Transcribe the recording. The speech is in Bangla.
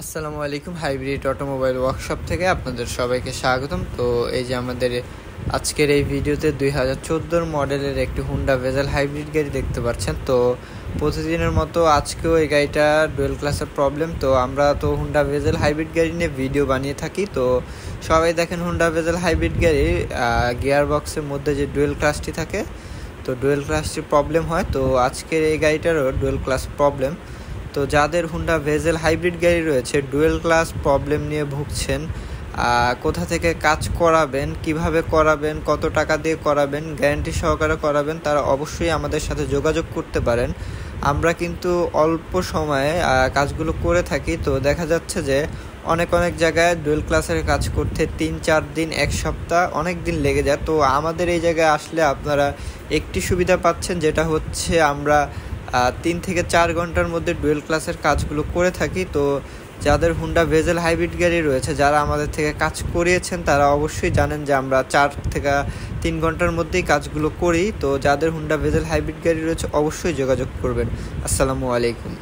আসসালামু আলাইকুম। হাইব্রিড অটোমোবাইল ওয়ার্কশপ থেকে আপনাদের সবাইকে স্বাগতম। তো এই যে আমাদের আজকের এই ভিডিওতে 2014 মডেলের একটি হুন্ডা ভেজেল হাইব্রিড গাড়ি দেখতে পাচ্ছেন। তো প্রতিদিনের মতো আজকেও এই গাড়িটা ডুয়েল ক্লাসের প্রবলেম। তো আমরা তো হুন্ডা ভেজেল হাইব্রিড গাড়ি নিয়ে ভিডিও বানিয়ে থাকি। তো সবাই দেখেন হুন্ডা ভেজেল হাইব্রিড গাড়ির গিয়ার বক্সের মধ্যে যে ডুয়েল ক্লাসটি থাকে, তো ডুয়েল ক্লাসটির প্রবলেম হয়। তো আজকের এই গাড়িটারও ডুয়েল ক্লাস প্রবলেম। তো যাদের হুন্ডা ভেজেল হাইব্রিড গাড়ি রয়েছে, ডুয়েল ক্লাস প্রবলেম নিয়ে ভুগছেন, কোথা থেকে কাজ করাবেন, কিভাবে করাবেন, কত টাকা দিয়ে করাবেন, গ্যারান্টি সহকারে করাবেন, তারা অবশ্যই আমাদের সাথে যোগাযোগ করতে পারেন। আমরা কিন্তু অল্প সময়ে কাজগুলো করে থাকি। তো দেখা যাচ্ছে যে অনেক জায়গায় ডুয়েল ক্লাসের কাজ করতে 3-4 দিন, 1 সপ্তাহ, অনেক দিন লেগে যায়। তো আমাদের এই জায়গায় আসলে আপনারা একটি সুবিধা পাচ্ছেন, যেটা হচ্ছে আমরা 3 থেকে 4 ঘন্টার মধ্যে ডুয়েল ক্লাসের কাজগুলো করে থাকি। তো যাদের হুন্ডা ভেজেল হাইব্রিড গাড়ি রয়েছে, যারা আমাদের থেকে কাজ করিয়েছেন, তারা অবশ্যই জানেন যে আমরা 4 থেকে 3 ঘন্টার মধ্যেই কাজগুলো করি। তো যাদের হুন্ডা ভেজেল হাইব্রিড গাড়ি রয়েছে অবশ্যই যোগাযোগ করবেন। আসসালামু আলাইকুম।